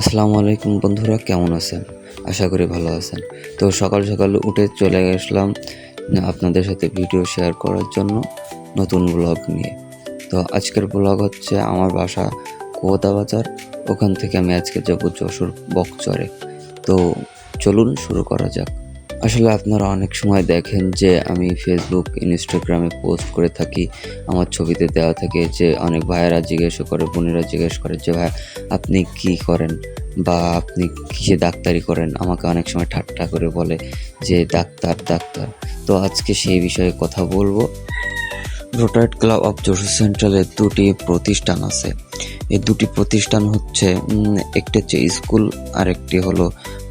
আসসালামু আলাইকুম বন্ধুরা, কেমন আছেন? আশা করি ভালো আছেন। তো সকাল সকাল উঠে চলে আসলাম আপনাদের সাথে ভিডিও শেয়ার করার জন্য নতুন ব্লগ নিয়ে। তো আজকের ব্লগ হচ্ছে আমার বাসা কুয়াতা বাজার, ওখান থেকে আমি আজকে যাব যশোর বকচরে। তো চলুন শুরু করা যাক। আসলে আপনারা অনেক সময় দেখেন যে আমি ফেসবুক, ইনস্টাগ্রামে পোস্ট করে থাকি, আমার ছবিতে দেওয়া থাকে যে অনেক ভাইয়েরা জিজ্ঞেস করে, বোনেরা জিজ্ঞেস করে যে ভাই আপনি কি করেন বা আপনি কিসে ডাক্তারি করেন। আমাকে অনেক সময় ঠাট্টা করে বলে যে ডাক্তার ডাক্তার। তো আজকে সেই বিষয়ে কথা বলবো। রোটারি ক্লাব অফ যশোর সেন্ট্রালের দুটি প্রতিষ্ঠান আছে। এই দুটি প্রতিষ্ঠান হচ্ছে একটি হচ্ছে স্কুল আর একটি হলো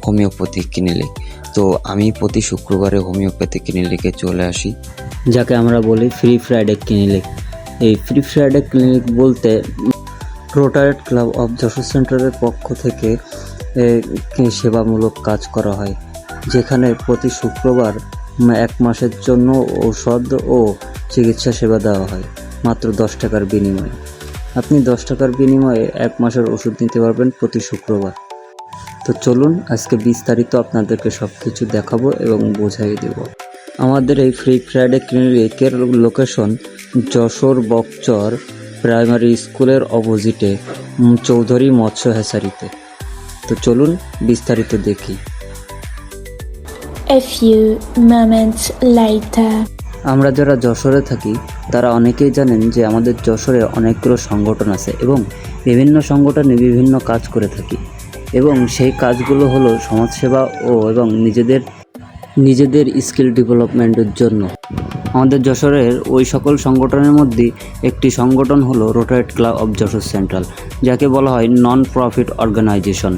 হোমিওপ্যাথি ক্লিনিক। তো আমি প্রতি শুক্রবারে হোমিওপ্যাথি ক্লিনিকে চলে আসি, যাকে আমরা বলি ফ্রি ফ্রাইডে ক্লিনিক। এই ফ্রি ফ্রাইডে ক্লিনিক বলতে রোটারি ক্লাব অফ যশোর সেন্টারের পক্ষ থেকে সেবামূলক কাজ করা হয়, যেখানে প্রতি শুক্রবার 1 মাসের জন্য ঔষধ ও চিকিৎসা সেবা দেওয়া হয় মাত্র 10 টাকার বিনিময়ে। আপনি 10 টাকার বিনিময়ে 1 মাসের ওষুধ নিতে পারবেন প্রতি শুক্রবার। তো চলুন আজকে বিস্তারিত আপনাদেরকে সব কিছু দেখাবো এবং বোঝাই দেব। আমাদের এই ফ্রি ফ্রাইডে ক্লিনিকের লোকেশন যশোর বকচর প্রাইমারি স্কুলের অপোজিটে চৌধুরী মৎস্য হ্যাচারিতে। তো চলুন বিস্তারিত দেখি। A few moments later. আমরা যারা যশোরে থাকি তারা অনেকেই জানেন যে আমাদের যশোরে অনেকগুলো সংগঠন আছে এবং বিভিন্ন সংগঠনে বিভিন্ন কাজ করে থাকি, এবং সেই কাজগুলো হলো সমাজসেবা এবং নিজেদের স্কিল ডেভেলপমেন্টের জন্য। আমাদের যশোরের ওই সকল সংগঠনের মধ্যে একটি সংগঠন হলো rotary club of Jessore central, যাকে বলা হয় নন প্রফিট অর্গানাইজেশন।